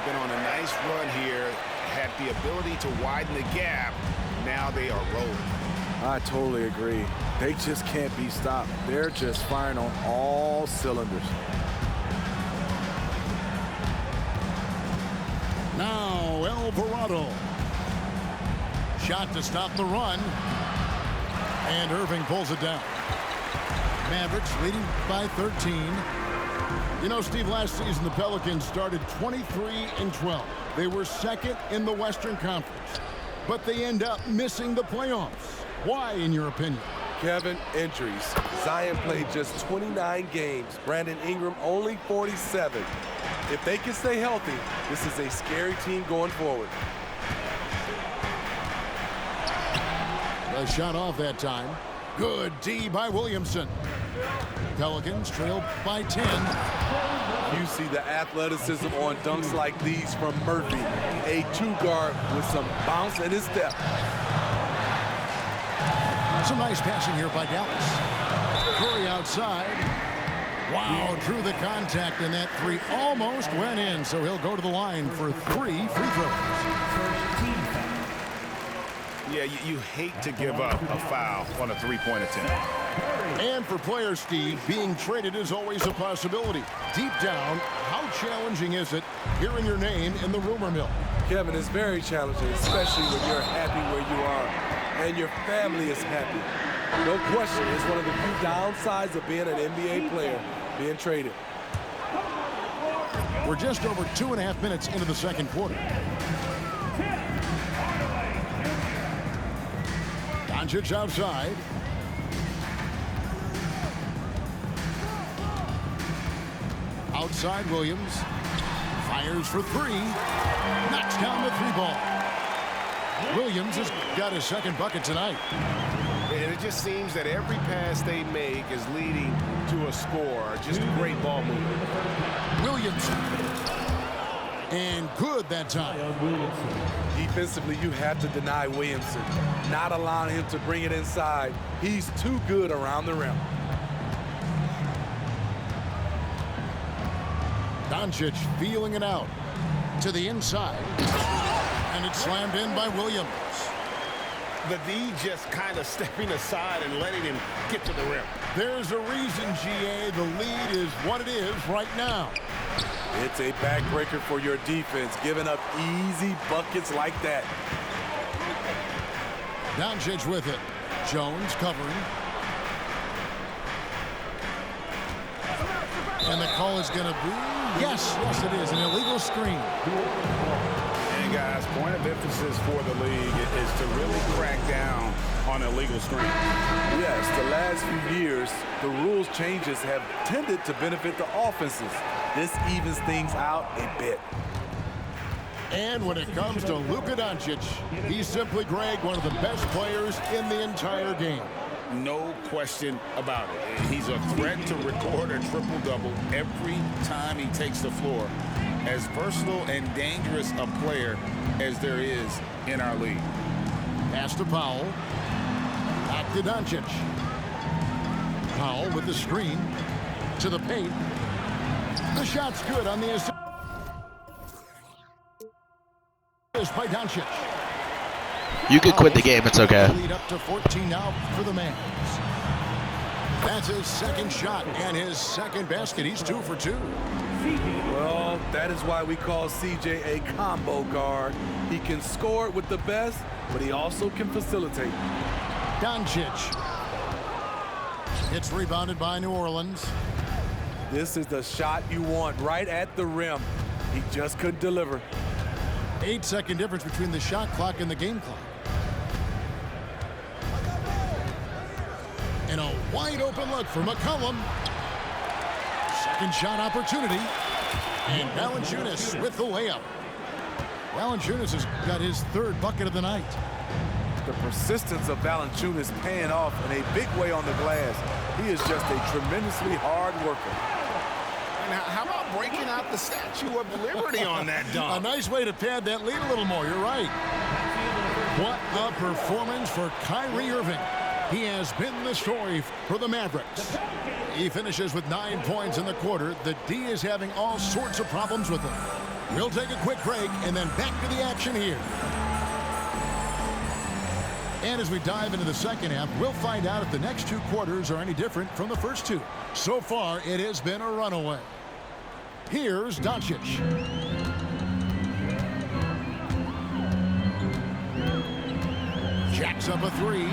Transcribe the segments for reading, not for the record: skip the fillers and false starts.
They've been on a nice run here, had the ability to widen the gap. Now they are rolling. I totally agree. They just can't be stopped. They're just firing on all cylinders. Now Alvarado. Shot to stop the run. And Irving pulls it down. Mavericks leading by 13. You know, Steve, last season the Pelicans started 23-12. They were second in the Western Conference, but they end up missing the playoffs. Why, in your opinion? Kevin, injuries. Zion played just 29 games. Brandon Ingram only 47. If they can stay healthy, this is a scary team going forward. A shot off that time. Good D by Williamson. Pelicans trail by 10. You see the athleticism on dunks like these from Murphy. A two-guard with some bounce in his step. Some nice passing here by Dallas. Curry outside. Wow, drew the contact, and that three almost went in, so he'll go to the line for 3 free throws. Yeah, you hate to give up a foul on a three-point attempt. And for players, Steve, being traded is always a possibility. Deep down, how challenging is it hearing your name in the rumor mill? Kevin, it's very challenging, especially when you're happy where you are and your family is happy. No question, it's one of the few downsides of being an NBA player, being traded. We're just over 2.5 minutes into the second quarter. Doncic outside. Outside Williams. Fires for three. Knocks down the three ball. Williams has got his second bucket tonight. And it just seems that every pass they make is leading to a score. Just a great ball movement. Williams. And good that time. Defensively, you have to deny Williamson, not allowing him to bring it inside. He's too good around the rim. Doncic feeling it out to the inside. And it's slammed in by Williams. The D just kind of stepping aside and letting him get to the rim. There's a reason, GA, the lead is what it is right now. It's a backbreaker for your defense, giving up easy buckets like that. Doncic with it. Jones covering. And the call is going to be, yes, it is, an illegal screen. And guys, point of emphasis for the league is to really crack down on illegal screen. Yes, the last few years, the rules changes have tended to benefit the offenses. This evens things out a bit. And when it comes to Luka Doncic, he's simply, Greg, one of the best players in the entire game. No question about it. He's a threat to record a triple-double every time he takes the floor. As versatile and dangerous a player as there is in our league. Pass to Powell. Back to Doncic. Powell with the screen to the paint. The shot's good on the assist by Doncic. You could quit the game. It's okay. Lead up to 14 now for the Mavs. That's his second shot and his second basket. He's 2 for 2. Well, that is why we call CJ a combo guard. He can score with the best, but he also can facilitate. Doncic. It's rebounded by New Orleans. This is the shot you want right at the rim. He just couldn't deliver. 8-second difference between the shot clock and the game clock. And a wide open look for McCollum. Second shot opportunity. And Valanciunas with the layup. Valanciunas has got his third bucket of the night. The persistence of Valanciunas paying off in a big way on the glass. He is just a tremendously hard worker. And how about breaking out the Statue of Liberty on that dunk? A nice way to pad that lead a little more. You're right. What a performance for Kyrie Irving. He has been the story for the Mavericks. He finishes with 9 points in the quarter. The D is having all sorts of problems with him. We'll take a quick break and then back to the action here. And as we dive into the second half, we'll find out if the next two quarters are any different from the first two. So far, it has been a runaway. Here's Doncic. Jacks up a three.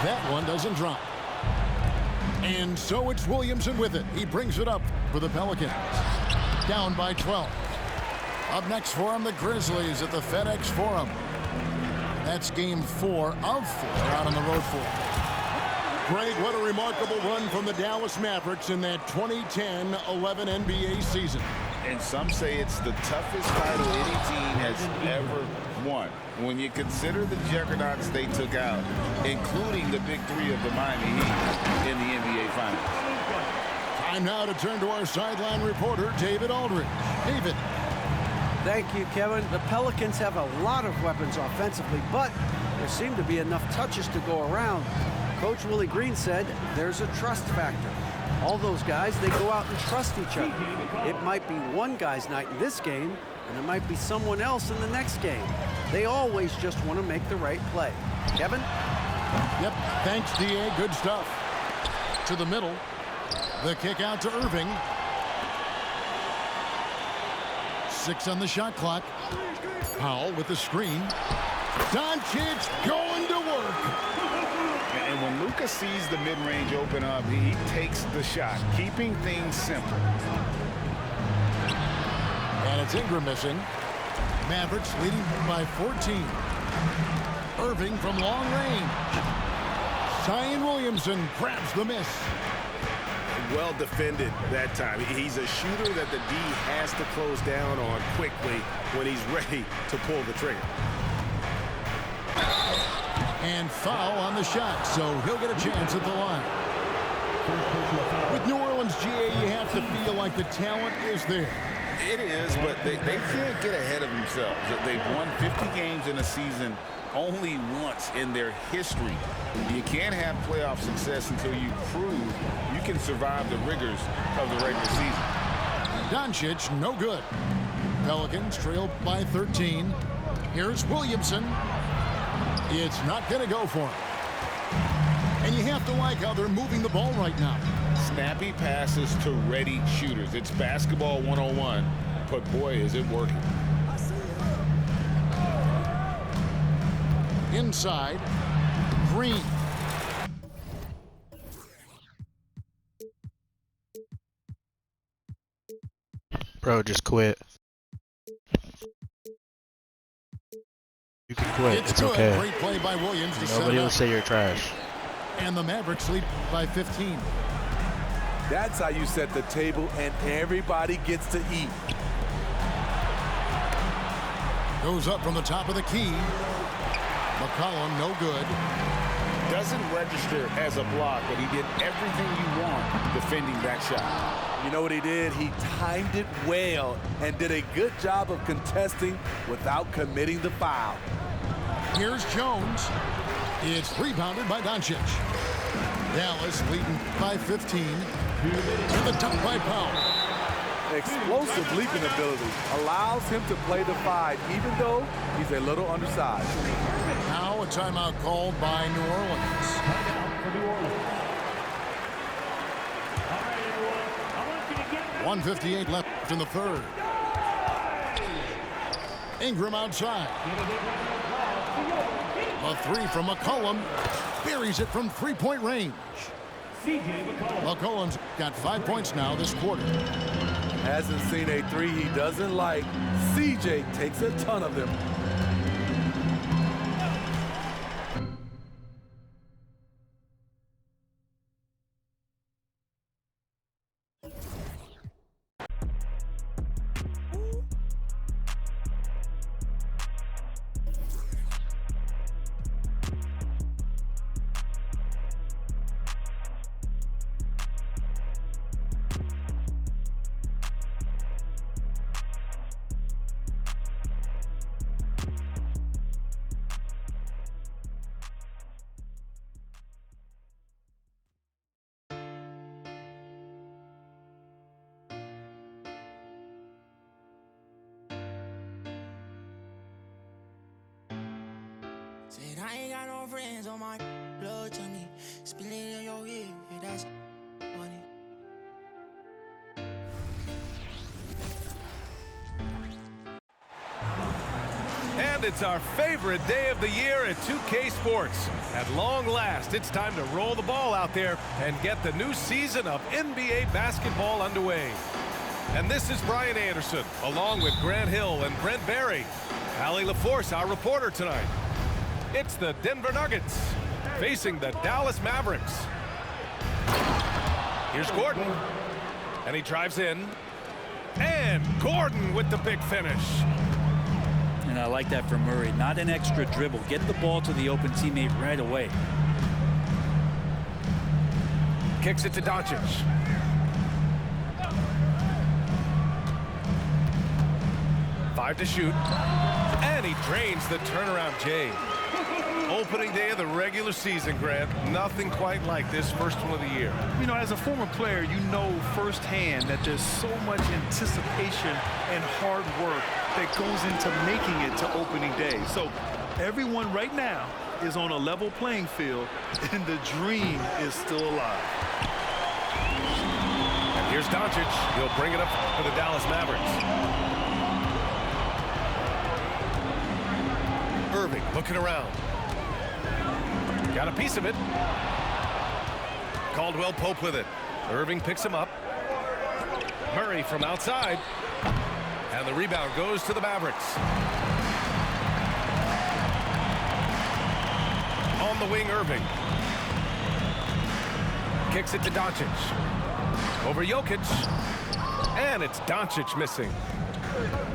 That one doesn't drop. And so it's Williamson with it. He brings it up for the Pelicans. Down by 12. Up next for them, the Grizzlies at the FedEx Forum. That's game 4 of 4 out on the road for. Greg, what a remarkable run from the Dallas Mavericks in that 2010-11 NBA season. And some say it's the toughest title any team has ever won. When you consider the juggernauts they took out, including the big three of the Miami Heat in the NBA Finals. Time now to turn to our sideline reporter, David Aldridge. David. Thank you, Kevin. The Pelicans have a lot of weapons offensively, but there seem to be enough touches to go around. Coach Willie Green said there's a trust factor. All those guys, they go out and trust each other. It might be one guy's night in this game, and it might be someone else in the next game. They always just want to make the right play. Kevin? Yep, thanks, D.A. Good stuff. To the middle. The kick out to Irving. 6 on the shot clock. Powell with the screen. Doncic going to work. And when Luka sees the mid-range open up, he takes the shot, keeping things simple. And it's Ingram missing. Mavericks leading by 14. Irving from long range. Zion Williamson grabs the miss. Well defended that time. He's a shooter that the D has to close down on quickly when he's ready to pull the trigger. And foul on the shot, so he'll get a chance at the line. With New Orleans, GA, you have to feel like the talent is there. It is, but they can't get ahead of themselves. They've won 50 games in a season only once in their history. You can't have playoff success until you prove you can survive the rigors of the regular season. Doncic, no good. Pelicans trail by 13. Here's Williamson. It's not going to go for him. And you have to like how they're moving the ball right now. Snappy passes to ready shooters. It's basketball 101, but boy, is it working. Inside, Green. Bro, just quit. You can quit. It's good. okay. Great play by Williams to set Nobody it will up. say you're trash. And the Mavericks lead by 15. That's how you set the table and everybody gets to eat. Goes up from the top of the key. McCollum, no good. Doesn't register as a block, but he did everything you want defending that shot. You know what he did? He timed it well and did a good job of contesting without committing the foul. Here's Jones. It's rebounded by Doncic. Dallas leading by 15. And the dunk by Powell. Explosive leaping ability allows him to play the 5, even though he's a little undersized. Now a timeout called by New Orleans. 1:58 left in the third. Ingram outside. A 3 from McCollum. Buries it from three-point range. McCollum's got 5 points now this quarter. Hasn't seen a 3 he doesn't like. CJ takes a ton of them. Said I ain't got no friends on my blood to me. Spill it in your ear, that's funny. And it's our favorite day of the year at 2K Sports. At long last, it's time to roll the ball out there and get the new season of NBA basketball underway. And this is Brian Anderson, along with Grant Hill and Brent Barry. Allie LaForce, our reporter tonight. It's the Denver Nuggets facing the Dallas Mavericks. Here's Gordon, and he drives in. And Gordon with the big finish. And I like that from Murray. Not an extra dribble. Get the ball to the open teammate right away. Kicks it to Doncic. Five to shoot. And he drains the turnaround J. Opening day of the regular season, Grant. Nothing quite like this first one of the year. You know, as a former player, you know firsthand that there's so much anticipation and hard work that goes into making it to opening day. So everyone right now is on a level playing field, and the dream is still alive. And here's Doncic. He'll bring it up for the Dallas Mavericks. Irving looking around. Got a piece of it. Caldwell Pope with it. Irving picks him up. Murray from outside. And the rebound goes to the Mavericks. On the wing, Irving. Kicks it to Doncic. Over Jokic. And it's Doncic missing.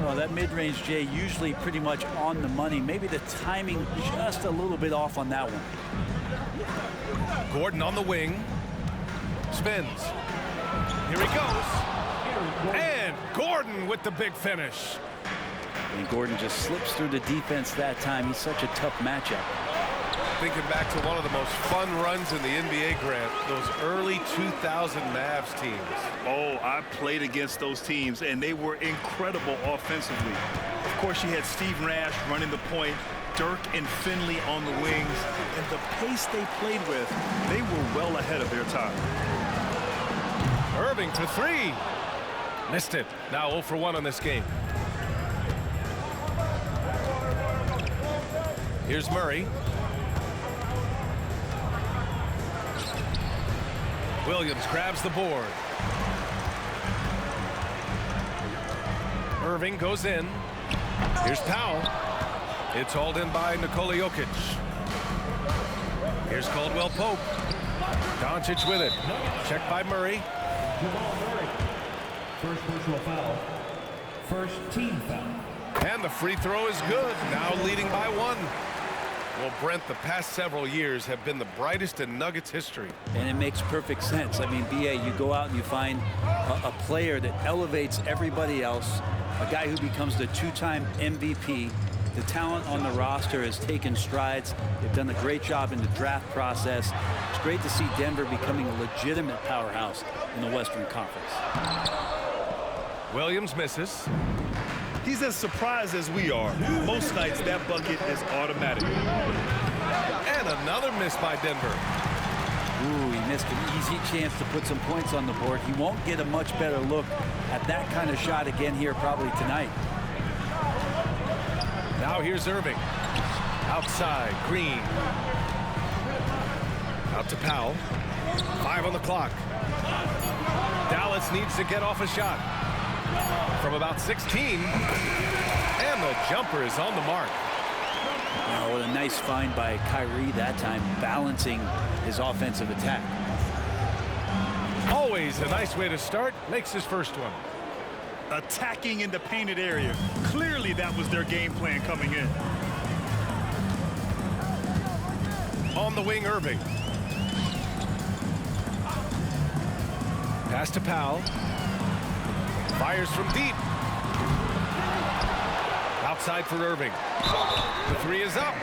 Well, that mid-range Jay usually pretty much on the money. Maybe the timing just a little bit off on that one. Gordon on the wing. Spins. Here he goes. And Gordon with the big finish. And Gordon just slips through the defense that time. He's such a tough matchup. Thinking back to one of the most fun runs in the NBA, Grant, those early 2000 Mavs teams. Oh, I played against those teams, and they were incredible offensively. Of course, you had Steve Nash running the point, Dirk and Finley on the wings, and the pace they played with, they were well ahead of their time. Irving for three. Missed it. Now 0 for 1 on this game. Here's Murray. Williams grabs the board. Irving goes in. Here's Powell. It's hauled in by Nikola Jokic. Here's Caldwell Pope. Doncic with it. Checked by Murray. First personal foul. First team foul. And the free throw is good. Now leading by 1. Well, Brent, the past several years have been the brightest in Nuggets history. And it makes perfect sense. I mean, BA, you go out and you find a player that elevates everybody else, a guy who becomes the 2-time MVP. The talent on the roster has taken strides. They've done a great job in the draft process. It's great to see Denver becoming a legitimate powerhouse in the Western Conference. Williams misses. He's as surprised as we are. Most nights, that bucket is automatic. And another miss by Denver. Ooh, he missed an easy chance to put some points on the board. He won't get a much better look at that kind of shot again here probably tonight. Now here's Irving. Outside, Green. Out to Powell. 5 on the clock. Dallas needs to get off a shot. From about 16. And the jumper is on the mark. Oh, what a nice find by Kyrie that time, balancing his offensive attack. Always a nice way to start. Makes his first one. Attacking in the painted area. Clearly that was their game plan coming in. On the wing, Irving. Pass to Powell. Fires from deep. Outside for Irving. The three is up.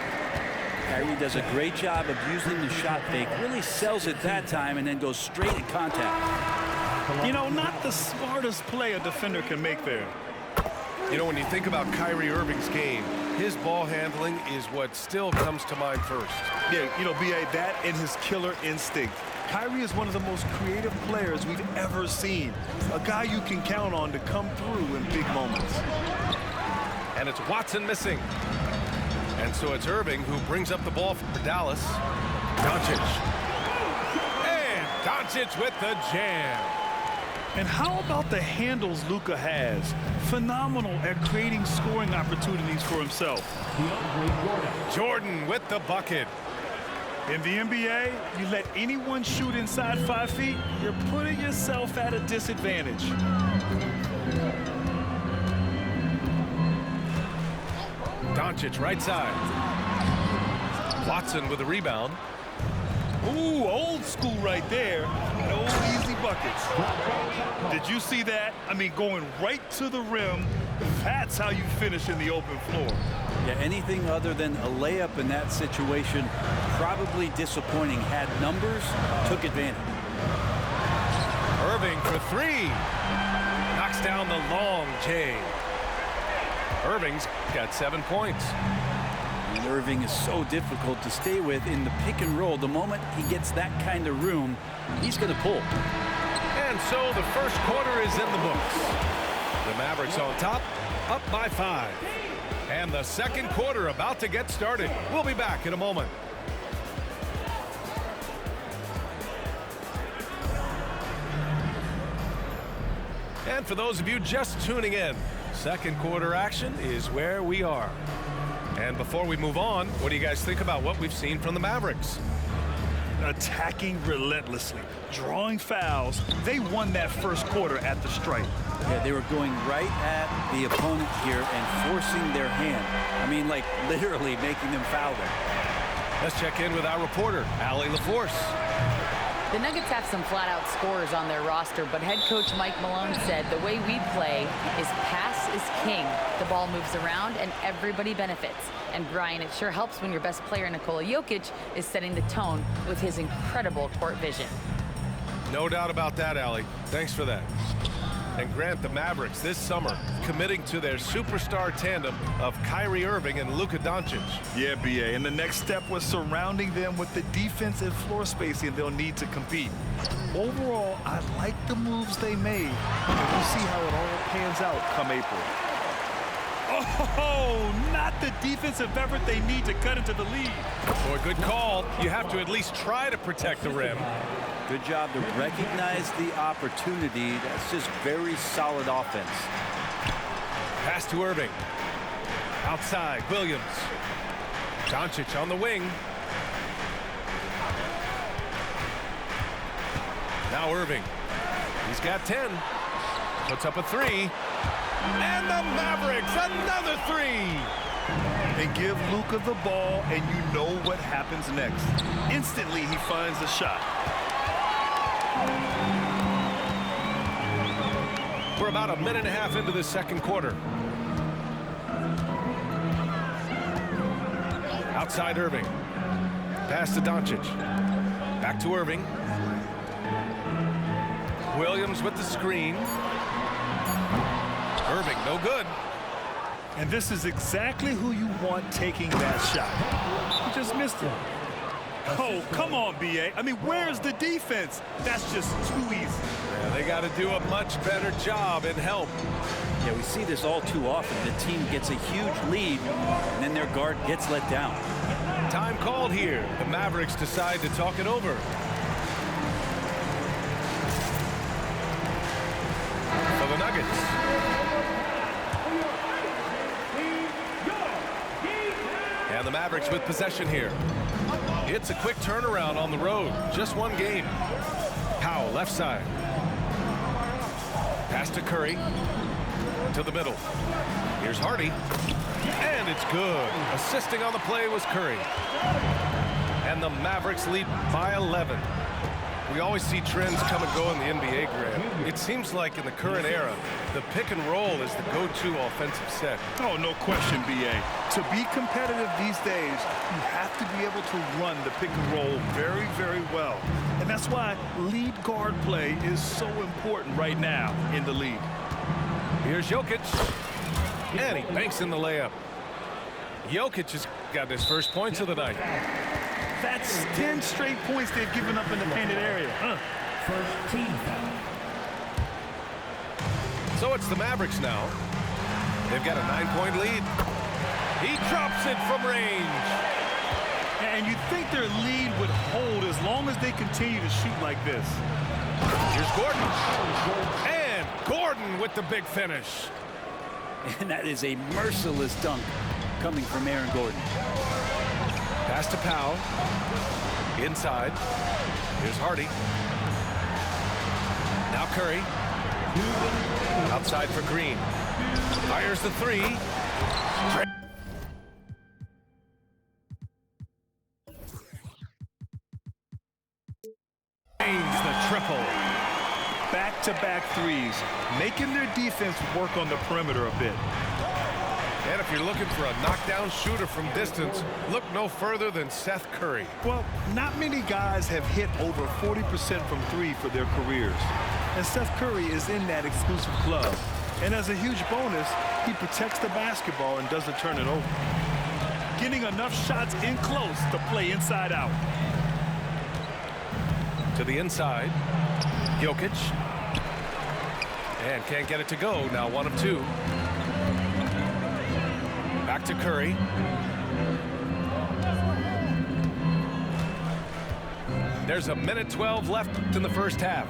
Kyrie does a great job of using the shot fake. Really sells it that time and then goes straight in contact. You know, not the smartest play a defender can make there. You know, when you think about Kyrie Irving's game, his ball handling is what still comes to mind first. Yeah, you know, B.A., that and his killer instinct. Kyrie is one of the most creative players we've ever seen. A guy you can count on to come through in big moments. And it's Watson missing. And so it's Irving who brings up the ball for Dallas. Doncic. And Doncic with the jam. And how about the handles Luka has? Phenomenal at creating scoring opportunities for himself. Jordan with the bucket. In the NBA, you let anyone shoot inside 5 feet, you're putting yourself at a disadvantage. Doncic right side. Watson with the rebound. Ooh, old school right there. No easy buckets. Did you see that? I mean, going right to the rim. That's how you finish in the open floor. Yeah, anything other than a layup in that situation, probably disappointing. Had numbers, took advantage. Irving for three. Knocks down the long J. Irving's got 7 points. And Irving is so difficult to stay with in the pick and roll. The moment he gets that kind of room, he's going to pull. And so the first quarter is in the books. The Mavericks on top, up by 5. And the second quarter about to get started. We'll be back in a moment. And for those of you just tuning in, second quarter action is where we are. And before we move on, what do you guys think about what we've seen from the Mavericks? Attacking relentlessly, drawing fouls. They won that first quarter at the stripe. Yeah, they were going right at the opponent here and forcing their hand. I mean, like literally making them foul them. Let's check in with our reporter, Allie LaForce. The Nuggets have some flat-out scorers on their roster, but head coach Mike Malone said the way we play is pass is king. The ball moves around and everybody benefits. And Brian, it sure helps when your best player, Nikola Jokic, is setting the tone with his incredible court vision. No doubt about that, Allie. Thanks for that. And Grant, the Mavericks this summer committing to their superstar tandem of Kyrie Irving and Luka Doncic. Yeah, B.A., and the next step was surrounding them with the defensive floor spacing they'll need to compete. Overall, I like the moves they made, and we'll see how it all pans out come April. Oh, not the defensive effort they need to cut into the lead. Boy, good call. You have to at least try to protect the rim. Good job to recognize the opportunity. That's just very solid offense. Pass to Irving. Outside, Williams. Doncic on the wing. Now Irving. He's got 10. Puts up a 3. And the Mavericks, another 3. And give Luka the ball, and you know what happens next. Instantly, he finds a shot. We're about a minute and a half into the second quarter. Outside Irving. Pass to Doncic. Back to Irving. Williams with the screen. Irving, no good. And this is exactly who you want taking that shot. He just missed it. Oh, come on, B.A. I mean, where's the defense? That's just too easy. Yeah, they got to do a much better job in help. Yeah, we see this all too often. The team gets a huge lead, and then their guard gets let down. Time called here. The Mavericks decide to talk it over. For the Nuggets. And the Mavericks with possession here. It's a quick turnaround on the road. Just one game. Powell, left side. Pass to Curry. To the middle. Here's Hardy. And it's good. Assisting on the play was Curry. And the Mavericks lead by 11. We always see trends come and go in the NBA, Grant. It seems like in the current era, the pick and roll is the go-to offensive set. Oh, no question, B.A. To be competitive these days, you have to be able to run the pick and roll very, very well. And that's why lead guard play is so important right now in the league. Here's Jokic. And he banks in the layup. Jokic has got his first points of the night. That's 10 straight points they've given up in the painted area. First team foul. So it's the Mavericks now. They've got a 9-point lead. He drops it from range. And you'd think their lead would hold as long as they continue to shoot like this. Here's Gordon. And Gordon with the big finish. And that is a merciless dunk coming from Aaron Gordon. Pass to Powell. Inside. Here's Hardy. Now Curry. Outside for Green. Fires the three. Drains the triple. Back-to-back threes, making their defense work on the perimeter a bit. And if you're looking for a knockdown shooter from distance, look no further than Seth Curry. Well, not many guys have hit over 40% from three for their careers. And Seth Curry is in that exclusive club. And as a huge bonus, he protects the basketball and doesn't turn it over. Getting enough shots in close to play inside out. To the inside. Jokic. And can't get it to go. Now 1 of 2. Back to Curry. There's a minute 12 left in the first half.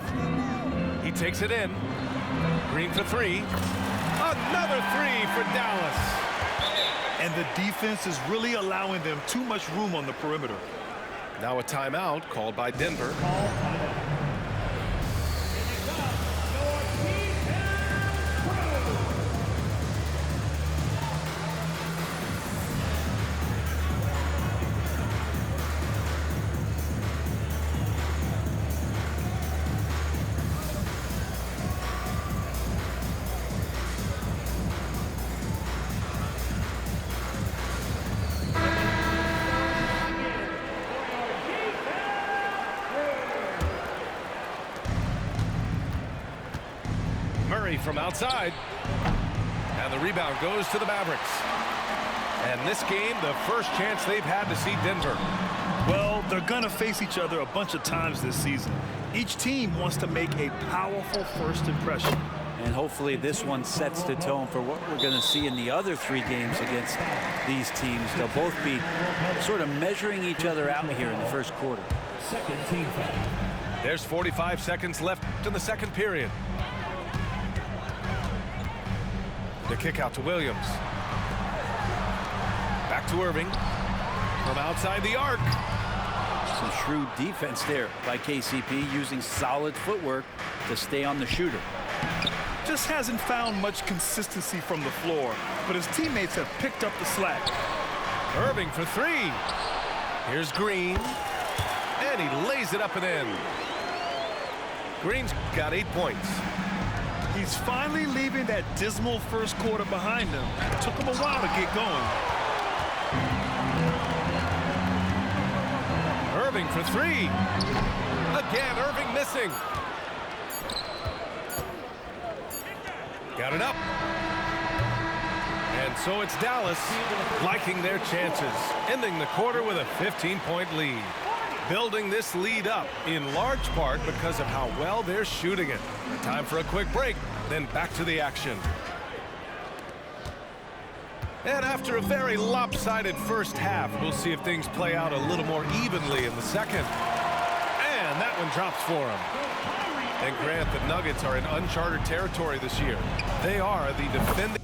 He takes it in. Green for 3. Another 3 for Dallas. And the defense is really allowing them too much room on the perimeter. Now a timeout called by Denver. From outside, and the rebound goes to the Mavericks. And this game, the first chance they've had to see Denver. Well, they're gonna face each other a bunch of times this season. Each team wants to make a powerful first impression. And hopefully this one sets the tone for what we're going to see in the other 3 games against these teams. They'll both be sort of measuring each other out here in the first quarter. Second team foul. There's 45 seconds left in the second period. The kick out to Williams. Back to Irving. From outside the arc. Some shrewd defense there by KCP, using solid footwork to stay on the shooter. Just hasn't found much consistency from the floor, but his teammates have picked up the slack. Irving for 3. Here's Green. And he lays it up and in. Green's got 8 points. He's finally leaving that dismal first quarter behind him. It took him a while to get going. Irving for 3. Again, Irving missing. Got it up. And so it's Dallas liking their chances, ending the quarter with a 15-point lead. Building this lead up in large part because of how well they're shooting it. Time for a quick break, then back to the action. And after a very lopsided first half, we'll see if things play out a little more evenly in the second. And that one drops for him. And Grant, the Nuggets are in uncharted territory this year. They are the defending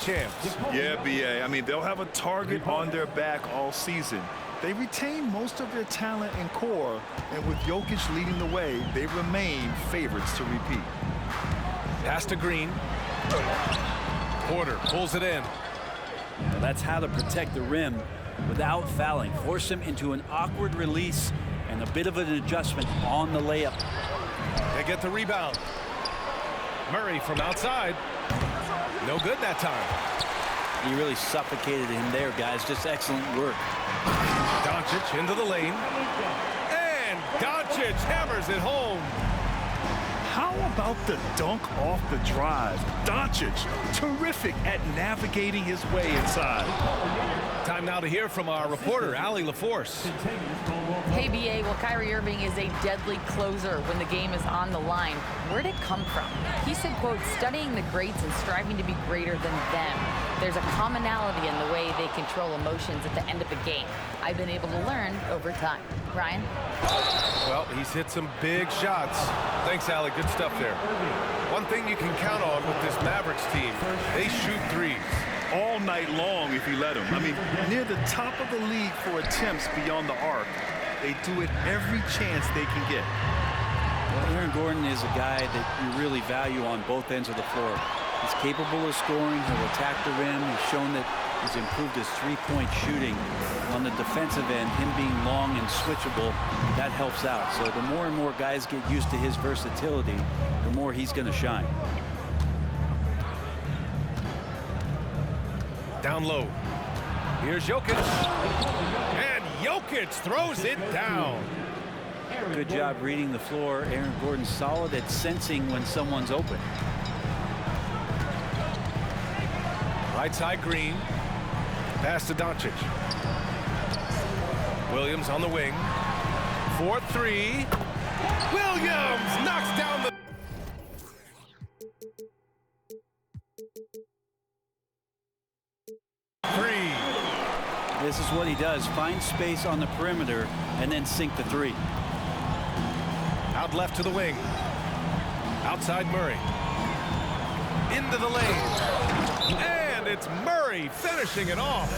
champs. Yeah, BA. I mean, they'll have a target on their back all season. They retain most of their talent and core, and with Jokic leading the way, they remain favorites to repeat. Pass to Green. Porter pulls it in. Well, that's how to protect the rim without fouling. Force him into an awkward release and a bit of an adjustment on the layup. They get the rebound. Murray from outside. No good that time. He really suffocated him there, guys. Just excellent work. Doncic into the lane. And Doncic hammers it home. How about the dunk off the drive? Doncic, terrific at navigating his way inside. Time now to hear from our reporter, Allie LaForce. Hey, BA, well, Kyrie Irving is a deadly closer when the game is on the line. Where'd it come from? He said, quote, studying the greats and striving to be greater than them. There's a commonality in the way they control emotions at the end of the game. I've been able to learn over time. Ryan? Well, he's hit some big shots. Thanks, Allie. Good stuff there. One thing you can count on with this Mavericks team, they shoot threes. All night long if you let them. I mean, near the top of the league for attempts beyond the arc. They do it every chance they can get. Well, Aaron Gordon is a guy that you really value on both ends of the floor. He's capable of scoring. He'll attack the rim. He's shown that he's improved his three-point shooting. On the defensive end, him being long and switchable, that helps out. So the more and more guys get used to his versatility, the more he's going to shine. Down low. Here's Jokic. And Jokic throws it down. Good job reading the floor. Aaron Gordon's solid at sensing when someone's open. Right side Green. Pass to Doncic. Williams on the wing. 4-3. Williams knocks down the... three. This is what he does. Find space on the perimeter and then sink the three. Out left to the wing. Outside Murray. Into the lane. And it's Murray finishing it off.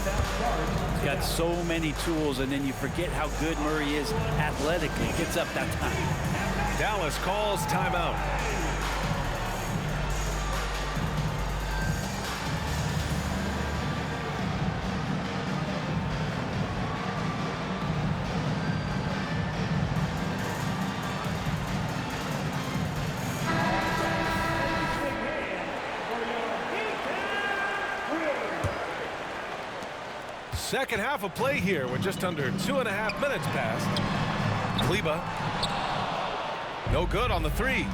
He's got so many tools, and then you forget how good Murray is athletically. Gets up that time. Dallas calls timeout. Second half of play here with just under 2.5 minutes passed. Kleba. No good on the three.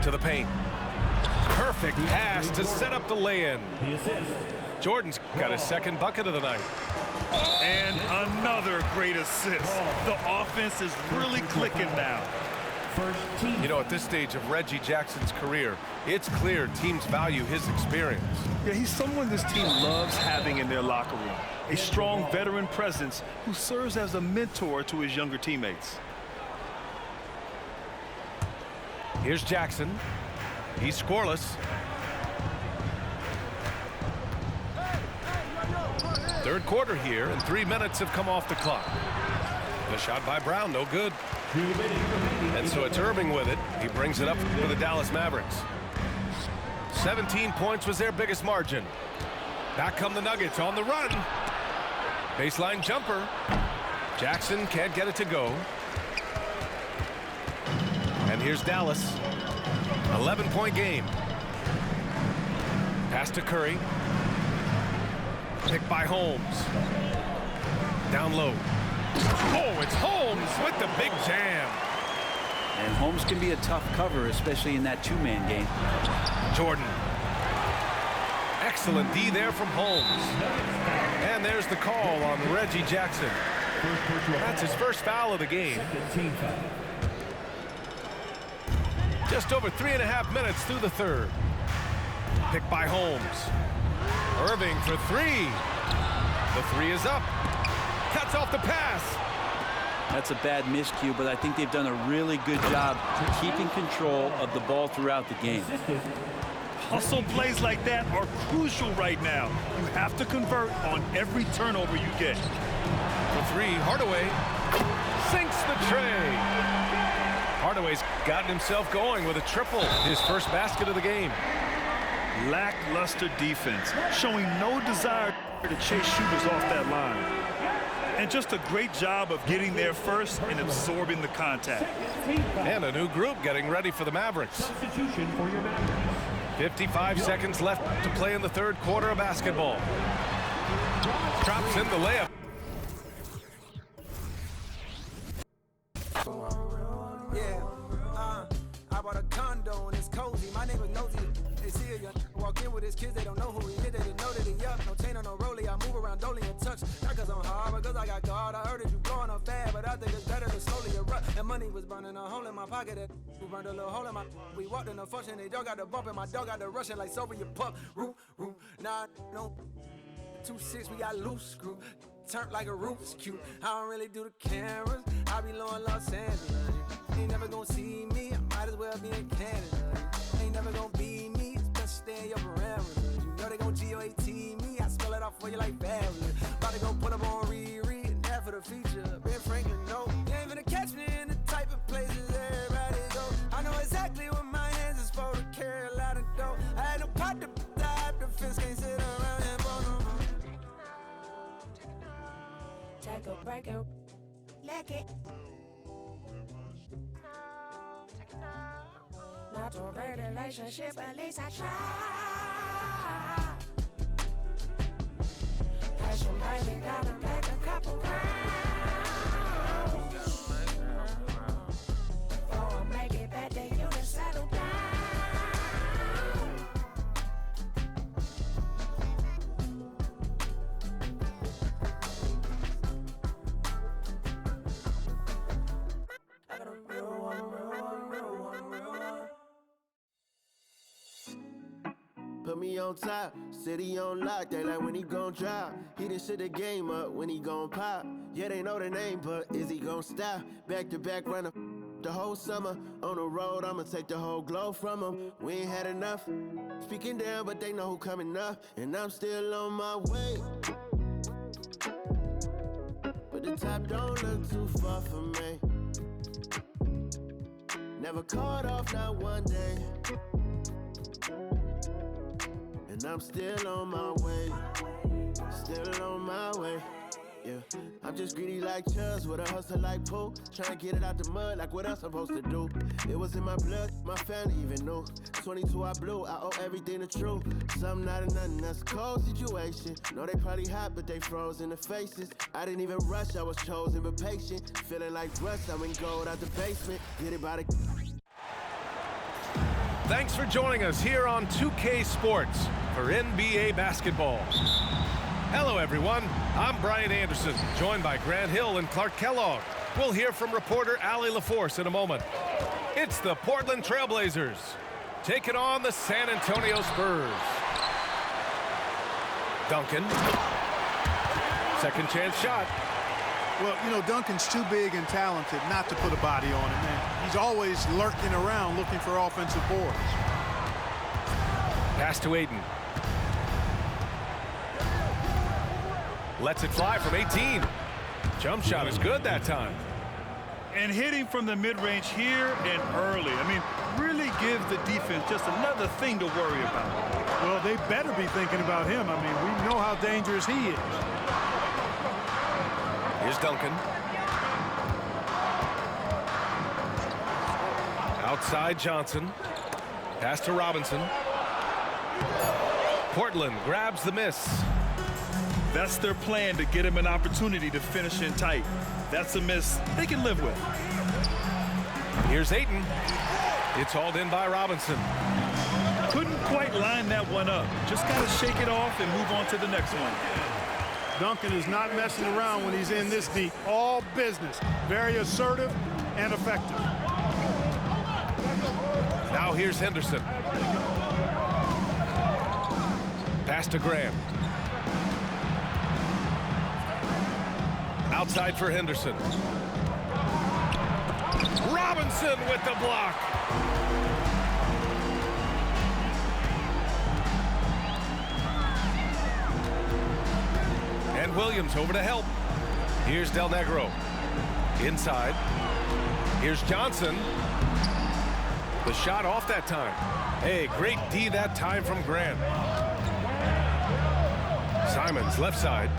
To the paint. Perfect pass to set up the lay-in. Jordan's got his second bucket of the night. And another great assist. The offense is really clicking now. You know, at this stage of Reggie Jackson's career, it's clear teams value his experience. Yeah, he's someone this team loves having in their locker room. A strong veteran presence who serves as a mentor to his younger teammates. Here's Jackson. He's scoreless. Third quarter here, and 3 minutes have come off the clock. The shot by Brown, no good. And so it's Irving with it. He brings it up for the Dallas Mavericks. 17 points was their biggest margin. Back come the Nuggets on the run. Baseline jumper. Jackson can't get it to go. And here's Dallas. 11-point game. Pass to Curry. Picked by Holmes. Down low. Oh, it's Holmes with the big jam. And Holmes can be a tough cover, especially in that two-man game. Jordan. Excellent D there from Holmes. And there's the call on Reggie Jackson. That's his first foul of the game. Just over 3.5 minutes through the third. Picked by Holmes. Irving for three. The three is up. Cuts off the pass. That's a bad miscue, but I think they've done a really good job keeping control of the ball throughout the game. Hustle plays like that are crucial right now. You have to convert on every turnover you get. For three, Hardaway sinks the tray. Hardaway's gotten himself going with a triple, his first basket of the game. Lackluster defense, showing no desire to chase shooters off that line. And just a great job of getting there first and absorbing the contact. And a new group getting ready for the Mavericks. 55 seconds left to play in the third quarter of basketball. Drops in the layup. Yeah, walk in with his kids, they don't know who he is, they didn't know that he up. No chain or no rollie, I move around dolly and touch. Not cause I'm hard, but cause I got God. I heard that you blowing up fast, but I think it's better to slowly erupt. And money was burning a hole in my pocket, that who burned a little hole in my. We walked in the function, they dog got the bump, and my dog got the rushing like Soviet pup. Roo, roo, nah, no. 2-6, we got loose screw. Turned like a Rubik's Cube. I don't really do the cameras. I be low in Los Angeles. You ain't never gonna see me. I might as well be in Canada. You ain't never gonna be me. It's best to stay in your parameters. You know they gon' GOAT me. I spell it off for you like fabulous. About to go put up on Riri and that for the feature. Ben Franklin, no. You ain't gonna catch me in the type of places everybody go. I know exactly what my hands is supposed to carry a lot of dough. I had no pot to dive. The fence can't sit around and bone no more. Take a break and lick it. Not to a relationship, at least I try. Cash and baby, gotta make a couple rounds. Before I make it back, then you to settle down. Put me on top, city on lock, they like when he gon' drop. He done shit the game up when he gon' pop. Yeah, they know the name, but is he gon' stop? Back to back runner the whole summer. On the road, I'ma take the whole glow from him. We ain't had enough, speaking down, but they know who coming up. And I'm still on my way. But the top don't look too far for me. Never caught off, not one day. And I'm still on my way, still on my way, yeah. I'm just greedy like Chuz with a hustle like Pooh. Trying to get it out the mud like what else I'm supposed to do. It was in my blood, my family even knew. 22 I blew, I owe everything to true. Something out of nothing, that's a cold situation. Know they probably hot, but they froze in the faces. I didn't even rush, I was chosen but patient. Feeling like rust, I went gold out the basement. Get it by the... Thanks for joining us here on 2K Sports for NBA basketball. Hello, everyone. I'm Brian Anderson, joined by Grant Hill and Clark Kellogg. We'll hear from reporter Allie LaForce in a moment. It's the Portland Trailblazers taking on the San Antonio Spurs. Duncan. Second chance shot. Well, you know, Duncan's too big and talented not to put a body on him, man. He's always lurking around looking for offensive boards. Pass to Ayton. Lets it fly from 18. Jump shot is good that time. And hitting from the mid-range here and early. I mean, really gives the defense just another thing to worry about. Well, they better be thinking about him. I mean, we know how dangerous he is. Here's Duncan. Outside Johnson. Pass to Robinson. Portland grabs the miss. That's their plan, to get him an opportunity to finish in tight. That's a miss they can live with. Here's Ayton. It's hauled in by Robinson. Couldn't quite line that one up. Just got to shake it off and move on to the next one. Duncan is not messing around when he's in this deep. All business. Very assertive and effective. Now here's Henderson. Pass to Graham. Outside for Henderson. Robinson with the block. And Williams over to help. Here's Del Negro. Inside. Here's Johnson. The shot off that time. Hey, great D that time from Grant. Simons left side.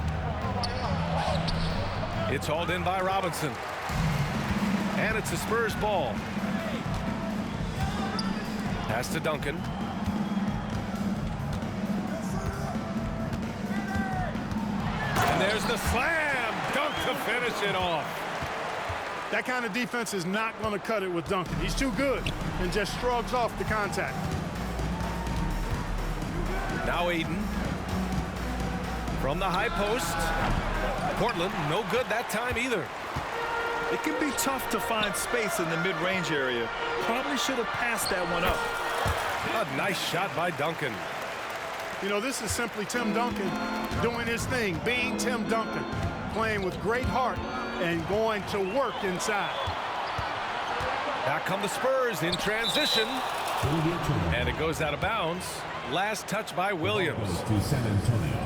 It's hauled in by Robinson. And it's a Spurs ball. Pass to Duncan. And there's the slam dunk to finish it off. That kind of defense is not going to cut it with Duncan. He's too good and just shrugs off the contact. Now Aiden. From the high post. Portland, no good that time either. It can be tough to find space in the mid-range area. Probably should have passed that one up. A nice shot by Duncan. You know, this is simply Tim Duncan doing his thing, being Tim Duncan, playing with great heart and going to work inside. Back come the Spurs in transition. And it goes out of bounds. Last touch by Williams. To San Antonio.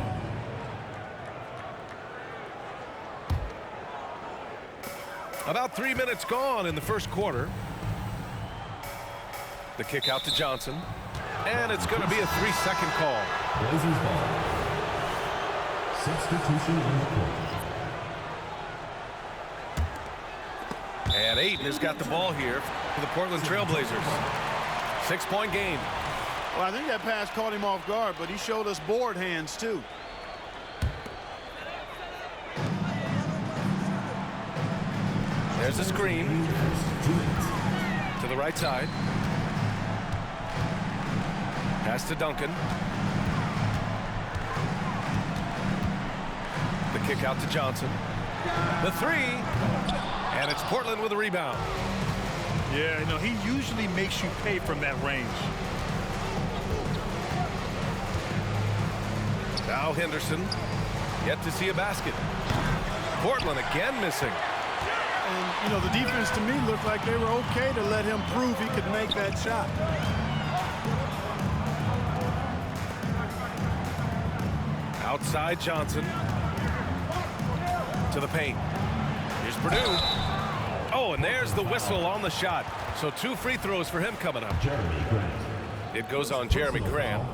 About 3 minutes gone in the first quarter. The kick out to Johnson. And it's going to be a 3-second call. Blazers ball. Substitution in the court. And Ayton has got the ball here for the Portland Trailblazers. 6-point game. Well, I think that pass caught him off guard, but he showed us board hands too. There's a screen to the right side. Pass to Duncan. The kick out to Johnson. The three. And it's Portland with a rebound. Yeah, you know, he usually makes you pay from that range. Now Henderson. Yet to see a basket. Portland again missing. And, you know, the defense to me looked like they were okay to let him prove he could make that shot. Outside Johnson. To the paint. Here's Purdue. Oh, and there's the whistle on the shot. So 2 free throws for him coming up. Jeremy Grant. It goes on Jeremy Grant.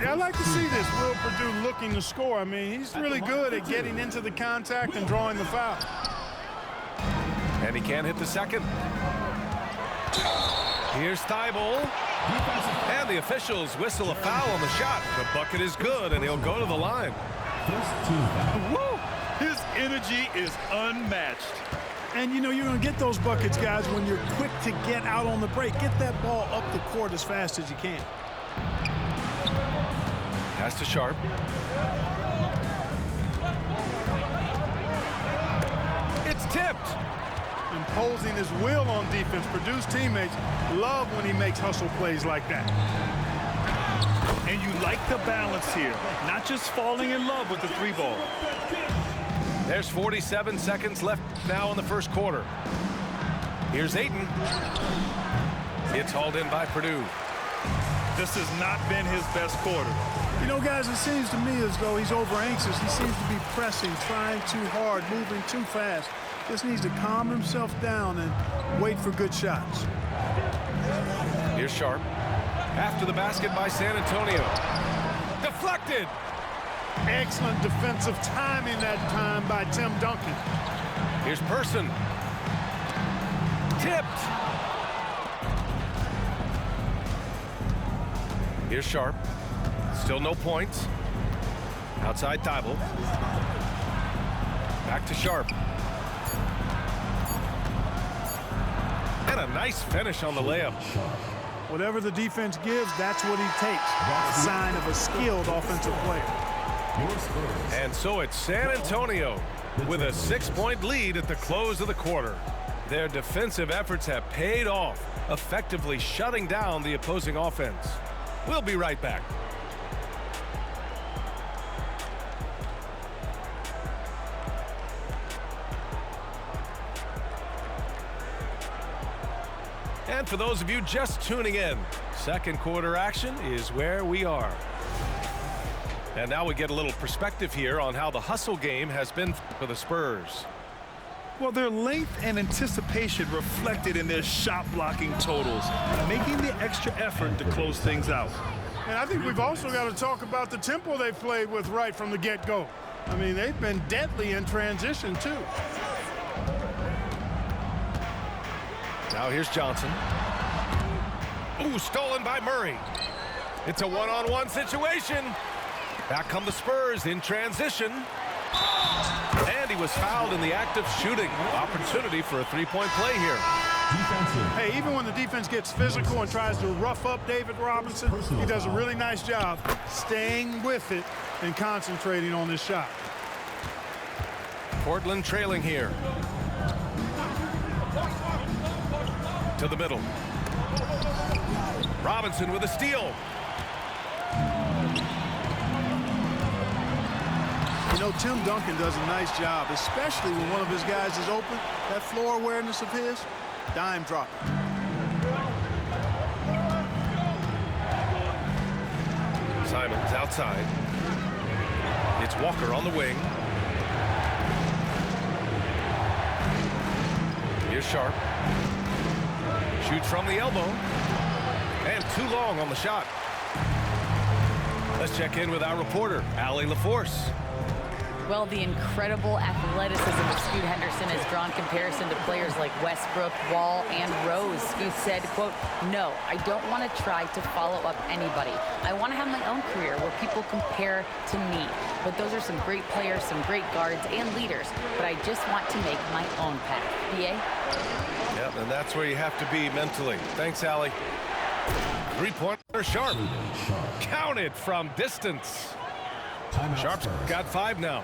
Yeah, I like to see this. Will Purdue looking to score. I mean, he's really good at getting into the contact and drawing the foul. And he can't hit the second. Here's Thibault. And the officials whistle a foul on the shot. The bucket is good, and he'll go to the line. Woo! His energy is unmatched. And, you know, you're going to get those buckets, guys, when you're quick to get out on the break. Get that ball up the court as fast as you can. Pass to Sharp. It's tipped. Imposing his will on defense. Purdue's teammates love when he makes hustle plays like that. And you like the balance here. Not just falling in love with the 3-ball. There's 47 seconds left now in the first quarter. Here's Ayton. It's hauled in by Purdue. This has not been his best quarter. You know, guys, it seems to me as though he's over anxious. He seems to be pressing, trying too hard, moving too fast. Just needs to calm himself down and wait for good shots. Here's Sharp. After the basket by San Antonio. Deflected. Excellent defensive timing that time by Tim Duncan. Here's Person. Tipped. Here's Sharp. Still no points. Outside Thibault. Back to Sharp. And a nice finish on the layup. Whatever the defense gives, that's what he takes. A sign of a skilled offensive player. And so it's San Antonio with a 6-point lead at the close of the quarter. Their defensive efforts have paid off, effectively shutting down the opposing offense. We'll be right back. And for those of you just tuning in, second quarter action is where we are. And now we get a little perspective here on how the hustle game has been for the Spurs. Well, their length and anticipation reflected in their shot blocking totals, making the extra effort to close things out. And I think we've also got to talk about the tempo they played with right from the get-go. I mean, they've been deadly in transition, too. Now here's Johnson. Ooh, stolen by Murray. It's a one-on-one situation. Back come the Spurs in transition. And he was fouled in the act of shooting. Opportunity for a 3-point play here. Hey, even when the defense gets physical and tries to rough up David Robinson, he does a really nice job staying with it and concentrating on this shot. Portland trailing here. To the middle. Robinson with a steal. You know, Tim Duncan does a nice job, especially when one of his guys is open. That floor awareness of his, dime drop. Simons outside. It's Walker on the wing. Here's Sharp. Shoots from the elbow. And too long on the shot. Let's check in with our reporter, Allie LaForce. Well, the incredible athleticism of Scoot Henderson has drawn comparison to players like Westbrook, Wall, and Rose. Scoot said, quote, "No, I don't want to try to follow up anybody. I want to have my own career where people compare to me. But those are some great players, some great guards, and leaders. But I just want to make my own path." BA? Yep, and that's where you have to be mentally. Thanks, Allie. Three-pointer Sharp. Counted from distance. Sharp's got 5 now.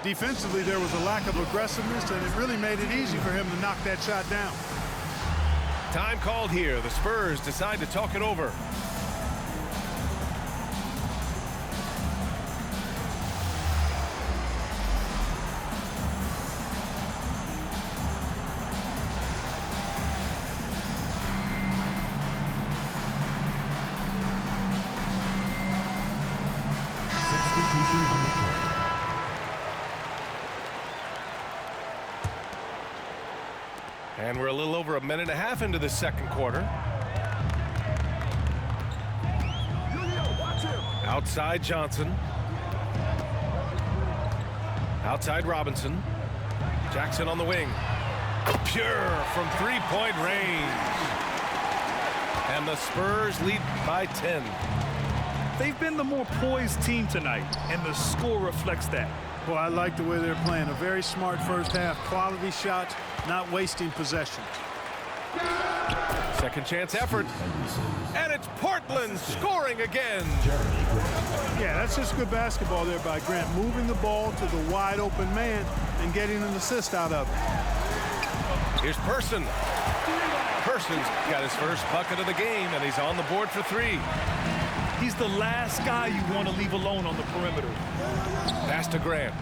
Defensively, there was a lack of aggressiveness, and it really made it easy for him to knock that shot down. Time called here. The Spurs decide to talk it over. And we're a little over a minute and a half into the second quarter. Outside Johnson. Outside Robinson. Jackson on the wing. Pure from three-point range. And the Spurs lead by 10. They've been the more poised team tonight, and the score reflects that. Well, I like the way they're playing. A very smart first half. Quality shots, not wasting possession. Second chance effort. And it's Portland scoring again. Yeah, that's just good basketball there by Grant. Moving the ball to the wide open man and getting an assist out of it. Here's Person. Person's got his first bucket of the game, and he's on the board for 3. He's the last guy you want to leave alone on the perimeter. Pass to Grant.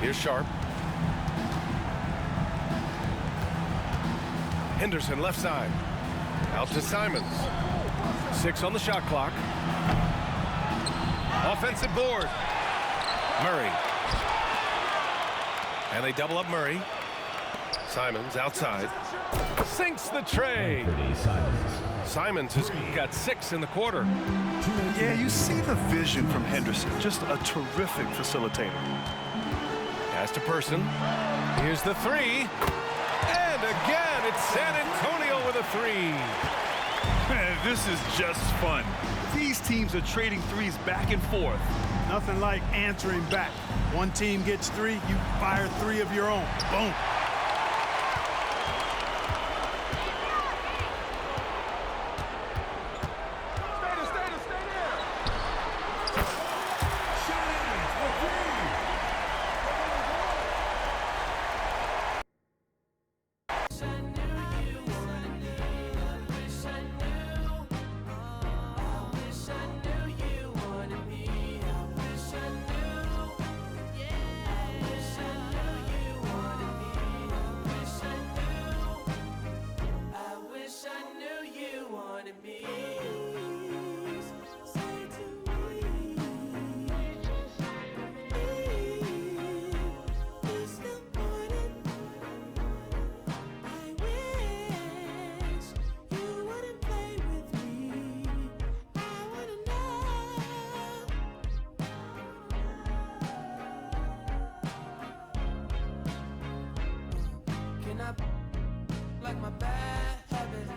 Here's Sharp. Henderson left side. Out to Simons. 6 on the shot clock. Offensive board. Murray. And they double up Murray. Simons outside. Sinks the tray. Simons has got 6 in the quarter. Yeah, you see the vision from Henderson. Just a terrific facilitator. Pass to Person. Here's the 3. And again, it's San Antonio with a 3. This is just fun. These teams are trading threes back and forth. Nothing like answering back. One team gets 3, you fire 3 of your own. Boom. Like my bad habit.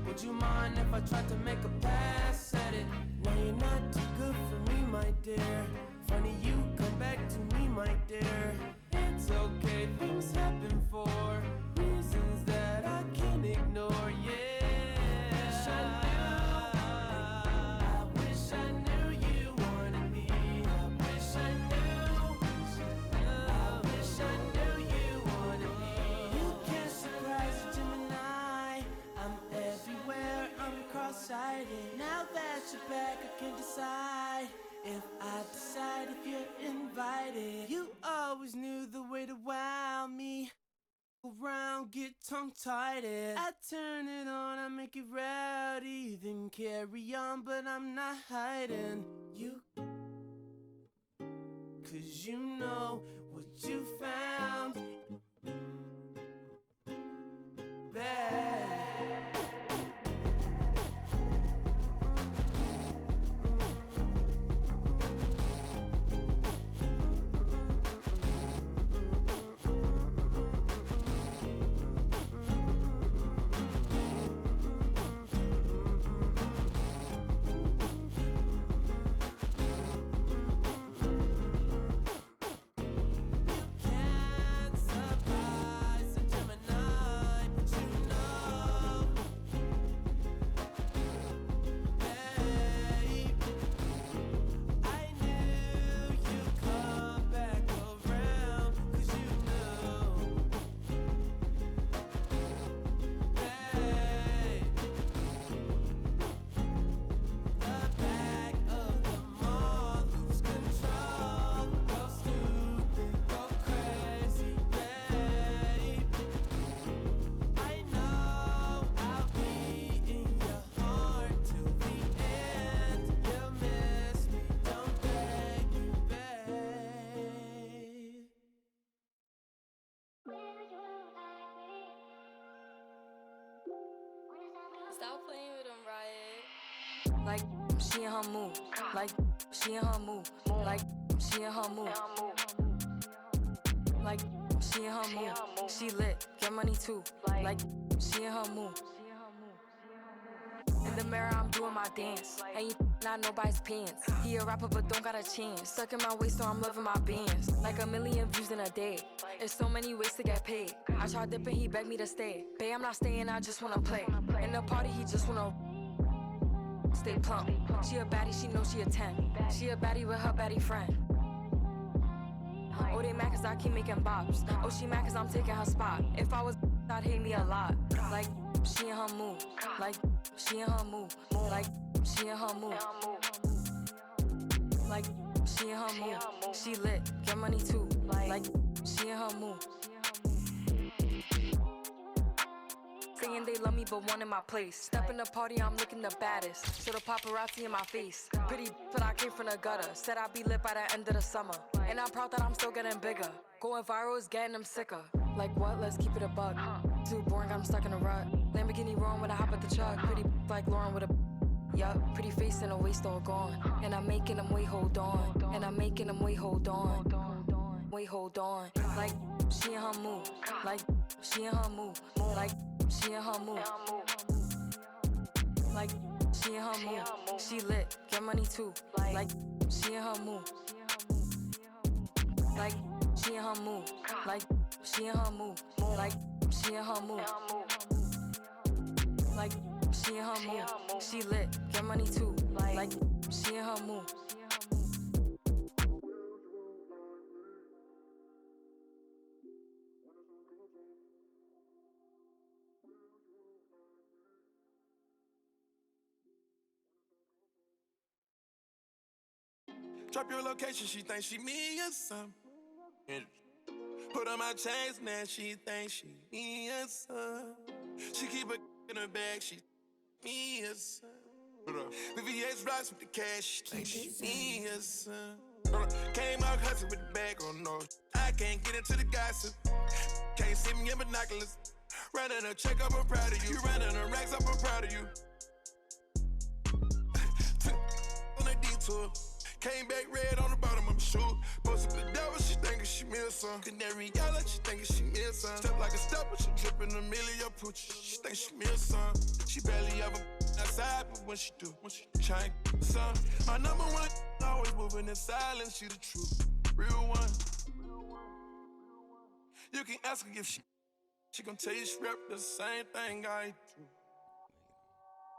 Would you mind if I tried to make a pass at it? No, you're not too good for me, my dear. Funny you come back to me, my dear. It's it's okay, things happen for reasons that I can't ignore, yeah. I wish I knew you wanted me. I wish I knew you wanted me. You can't surprise a Gemini. I'm everywhere, I'm cross-sighted. Now that you're back, I can decide if I decide if you're invited. You always knew the way to wow me. Around, get tongue-tied. I turn it on, I make it rowdy. Then carry on, but I'm not hiding. You, 'cause you know what you found bad. Stop playing with them, Riot. Like, she in her mood. Like, she in her mood. Like, she in her mood. Like, she in her mood. She lit, get money too. Like, she in her mood. In the mirror, I'm doing my dance. And you not nobody's pants. He a rapper, but don't got a chance. Stuck in my waist, so I'm loving my bands. Like 1 million views in a day. There's so many ways to get paid. I tried dipping, he begged me to stay. Babe, I'm not staying, I just wanna play. In the party, he just wanna stay plump. She a baddie, she knows she a 10. She a baddie with her baddie friend. Oh, they mad cause I keep making bops. Oh, she mad cause I'm taking her spot. If I was, I'd hate me a lot. Like, she in her mood. Like, she in her mood. Like, she in her mood. Like, she in her mood. She lit, get money too. Like, she in her mood. Saying they love me but one in my place. Step in the party, I'm looking the baddest. So the paparazzi in my face. Pretty but I came from the gutter. Said I'd be lit by the end of the summer. And I'm proud that I'm still getting bigger. Going viral is getting them sicker. Like what? Let's keep it a bug. Too boring, I'm stuck in a rut. Lamborghini roaring when I hop at the truck. Pretty like Lauren with a yup, pretty face and a waist all gone. And I'm making them wait, hold on. And I'm making them wait, hold on. Wait, hold on. Like she in her mood. Like she in her mood. Like she in her mood. Like she in her mood. She lit, get money too. Like she in her mood. Like she in her mood. Like she in her mood. Like she in her mood. Like she in her mood. She lit, get money too. Like she in her mood. Drop your location, she thinks she me or something. Put on my chains, now she thinks she me or something. She keep a in her bag, she me or something. VVS rocks with the cash, she thinks she me or something. Came out hustling with the bag, oh no. I can't get into the gossip. Can't see me in binoculars. Running a check up, I'm proud of you. Running a racks up, I'm proud of you. On a detour. Came back red on the bottom of my shoe. Posted the devil, she thinkin' she me or something. Canary yellow, she thinkin' she me or something. Step like a stepper, she drippin' a million pooch. She think she me or something. She barely ever outside, but when she do, try and get some. My number one, always moving in silence, she the truth. Real one. You can ask her if she gon' tell you she rep the same thing I do.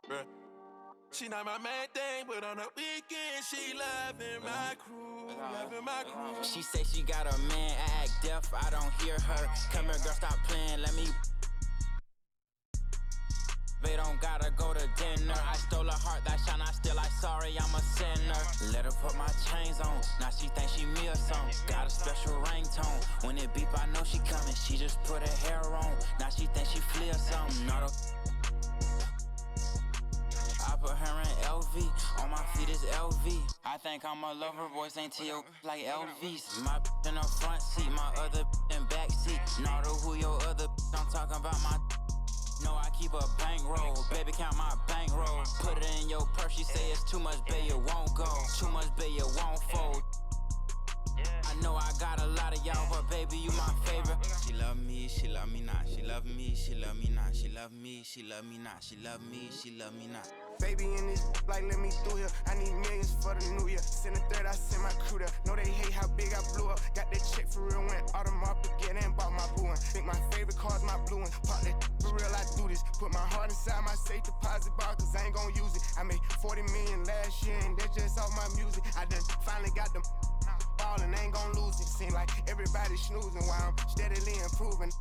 Bruh. She not my main thing, but on the weekend she loving my crew, loving my crew. She say she got a man, I act deaf, I don't hear her. Come here, girl, stop playing, let me. They don't gotta go to dinner. I stole her heart, that shine, I still like sorry, I'm a sinner. Let her put my chains on, now she think she me or something. Got a special ringtone, when it beep I know she coming. She just put her hair on, now she think she flee or something. Not a I put her in LV, on my feet is LV. I think I'm a lover, boys ain't T.O. like LVs. My in the front seat, my other in back seat. Not who your other I'm talking about my. No, I keep a bankroll, baby count my bankroll. Put it in your purse, she say it's too much, babe, it won't go. Too much, babe, it won't fold. I know I got a lot of y'all, but baby, you my favorite. She love me not. She love me, she love me not. She love me, she love me not. She love me, she love me not. Baby in this, like let me through here. I need millions for the new year. Send a third, I send my crew there. Know they hate how big I blew up. Got that check for real, went Audemars Piguet and bought my boo one. Think my favorite car's my blue one. Pop that for real, I do this. Put my heart inside my safe deposit box, cause I ain't gon' use it. I made 40 million last year, and that's just off my music. I done finally got them ballin', ain't gon' lose it. Seem like everybody snoozing while I'm steadily improving.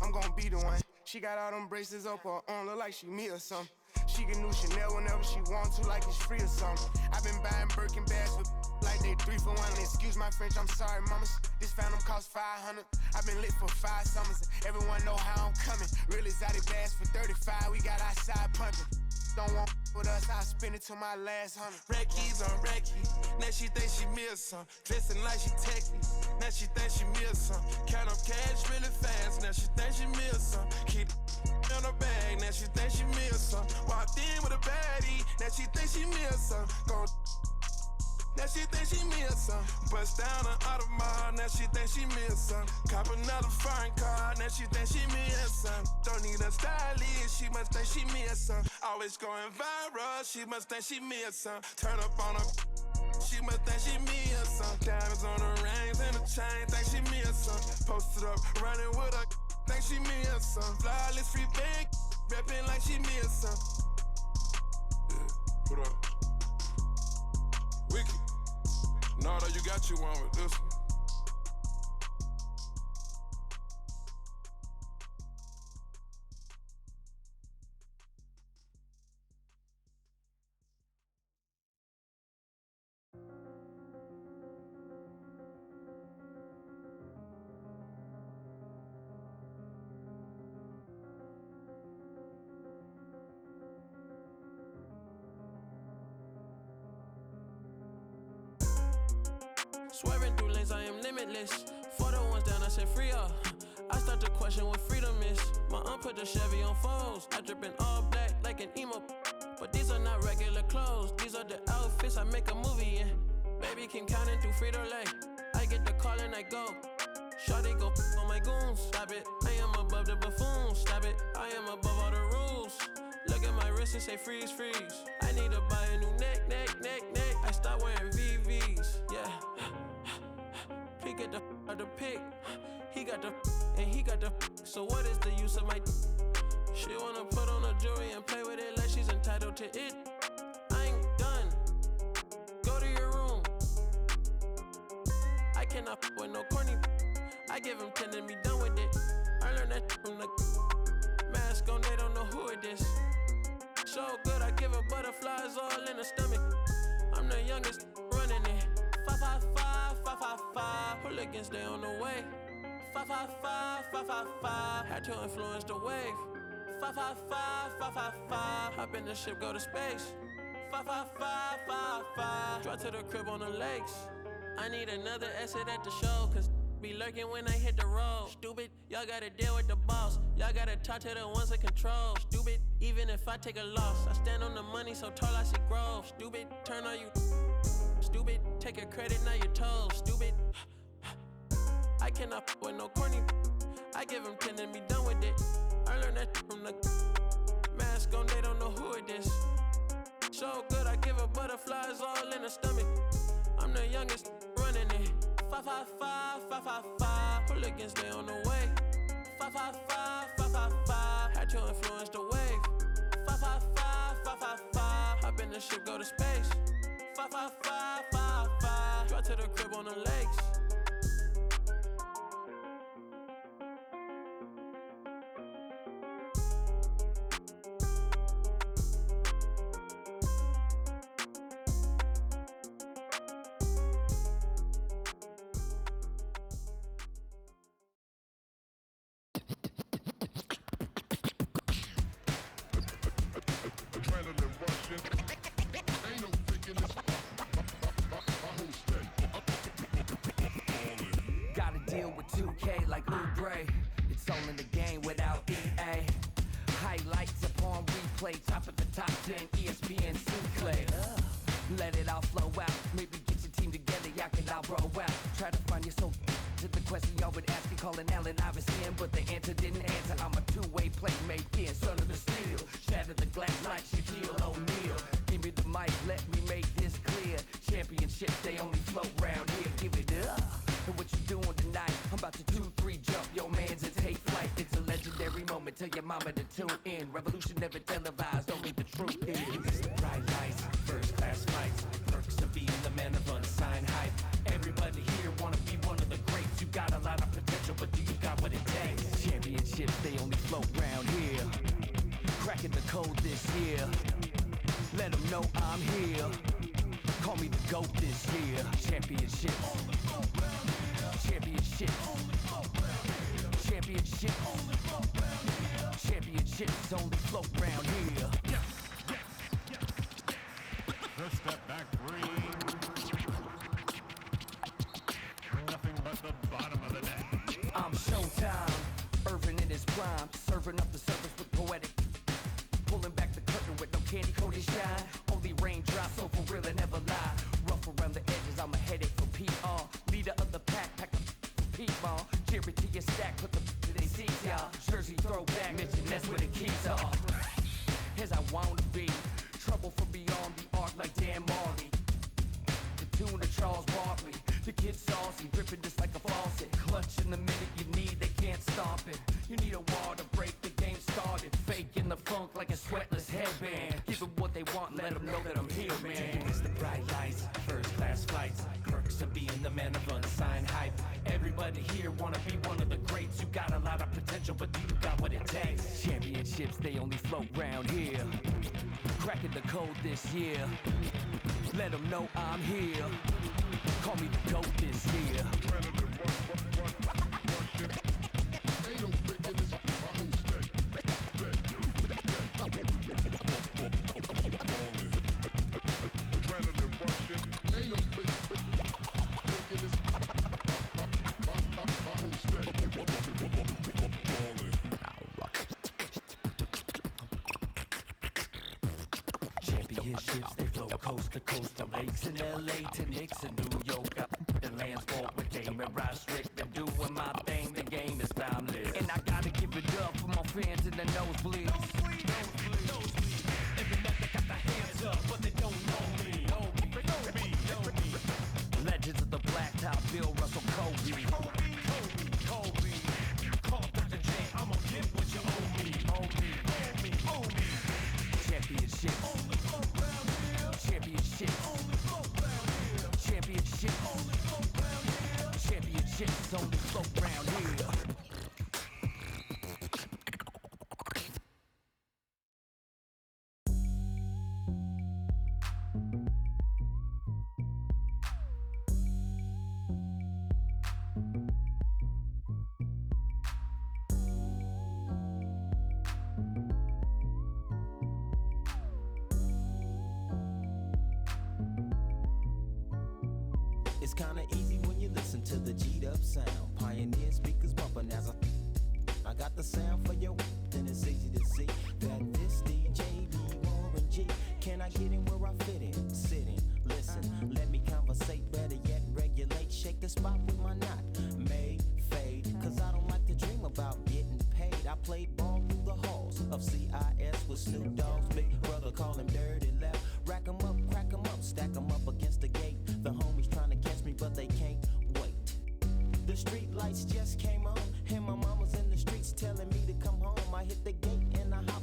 I'm gon' be the one. She got all them braces up her arm, look like she me or something. She can do Chanel whenever she want to, like it's free or something. I've been buying Birkin bags for like they 3 for 1. Excuse my French, I'm sorry, mamas. This Phantom cost 500. I've been lit for 5 summers. Everyone know how I'm coming. Real exotic bags for 35. We got outside pumping. Don't want with us, I'll spend it till my last 100. Reckies on Reckies, now she think she me or something. Dressing like she techie, now she think she me or something. Count up cash really fast, now she think she me or something. Keep in her bag, now she think she me or something. Walked in with a baddie, now she think she me or something. Now she think she me or something. Bust down an Audemars, now she think she me or something. Cop another foreign car, now she think she me or something. Don't need a stylist, she must think she me or something. Always going viral, she must think she me or something. Turn up on her, she must think she me or something. Diamonds on her rings and the chain, think she me or something. Posted up, running with her, think she me or something. Flawless free big, reppin' like she me or something. Yeah, put up. Wicked. Nardo, you got you one with this one. Swerving through lanes, I am limitless. For the ones down, I said free up. I start to question what freedom is. My aunt put the Chevy on foes. I drip in all black like an emo. But these are not regular clothes. These are the outfits I make a movie in. Baby Kim counting through Frito-Lay. I get the call and I go. Shawty go on my goons. Stop it, I am above the buffoons. Stop it, I am above all the rules. Look at my wrist and say freeze, freeze. I need to buy a new neck. I start wearing VVs, yeah. He get the out the pick. He got the and he got the. So what is the use of my? She wanna put on a jewelry and play with it like she's entitled to it. I ain't done. Go to your room. I cannot with no corny. I give him 10 and be done with it. I learned that from the mask on. They don't know who it is. So good, I give her butterflies all in the stomach. I'm the youngest running it. 555. Hooligans, they on the way. 555. Had to influence the wave. 555. Hop in the ship, go to space. 555. Drive to the crib on the lakes. I need another exit at the show, cause be lurking when I hit the road. Stupid, y'all gotta deal with the boss. Y'all gotta talk to the ones that control. Stupid, even if I take a loss, I stand on the money so tall I see growth. Stupid, turn on you. Stupid, take your credit, now you're told. Stupid, I cannot with no corny. I give him 10 and be done with it. I learned that from the mask on, they don't know who it is. So good, I give her butterflies all in the stomach. I'm the youngest running it. 555, 555. Hooligans, stay on the way. 555, 555. Had to influence the wave. 555, 555. Hop in the ship, go to space. 555, 555. Drive to the crib on the lakes. Gotta deal with 2K like Oubre. It's all in the game without EA. Highlights upon replay, top of the top 10, ESPN Sinclair. Let it all flow out. Maybe get your team together, y'all can all roll out. Try to find your soul to the question y'all would ask me, calling Allen Iverson, but the answer didn't answer. I'm a two-way playmate, yeah, son of the steel. Shatter the glass like Shaquille O'Neal. Give me the mic, let me make this clear. Championships, they only float round here. Give it up. And what you doing tonight? I'm about to 2-3 jump your mans and take flight. It's a legendary moment. Tell your mama to tune in. Revolution never televised, only the truth is. It's the bright lights, first class flights. Perks of being the man of unsigned hype. Everybody here wanna be one of the greats. You got a lot of potential, but do you got what it takes? Championships, they only float round here. Cracking the code this year. Let them know I'm here. Call me the GOAT this year. Championships. Championships. Championships. Championships only float round here. First step back three. Nothing but the bottom of the net. I'm Showtime. Irvin in his prime. Serving up the service with poetic. Pulling back the curtain with no candy coated shine. Only raindrops, so for real and never lie. Rough around the edges, I'm a headache for PR. Leader of the pack, pack a P-ball. Jerry to your stack, put the to they seats, y'all. Jersey throwback, mention that's where the keys are. As I wanna be, trouble from beyond the arc like Dan Marley. The tune of Charles Barkley, the kid saucy, dripping just like a faucet. Clutch in the minute you need, they can't stop it. You need a wall to break the game started. Faking the funk like a sweatless headband. Give them what they want, let them know that I'm here, man. It's the bright lights, first class flights. Perks of being the man of unsigned hype. Everybody here wanna be one of the greats. You got a lot of potential, but do you got what it takes? Championships, they only float round here. Cracking the code this year. Let them know I'm here. Call me the GOAT this year. Championships, they flow coast to coast, from lakes in LA to Knicks in New York. The land's bought with game and ride strict and doing my thing. The game is boundless, and I gotta give it up for my fans in the nosebleeds. Every night they got their hands up, but they don't know me. Legends of the blacktop, Bill Russell, Kobe. Kobe. Call Dr. J, I'ma get what you owe me. Championships. Championships. Championships. Championships only float round here. It's kinda easy when you listen to the G'd up sound. Pioneer speakers bumping as I got the sound for your, then it's easy to see that this DJ be Warren G. Can I get in where I fit in? Sit in, listen, let me conversate, better yet regulate. Shake the spot with my knot, made, fade. Cause I don't like to dream about getting paid. I played ball through the halls of CIS with Snoop Dogg.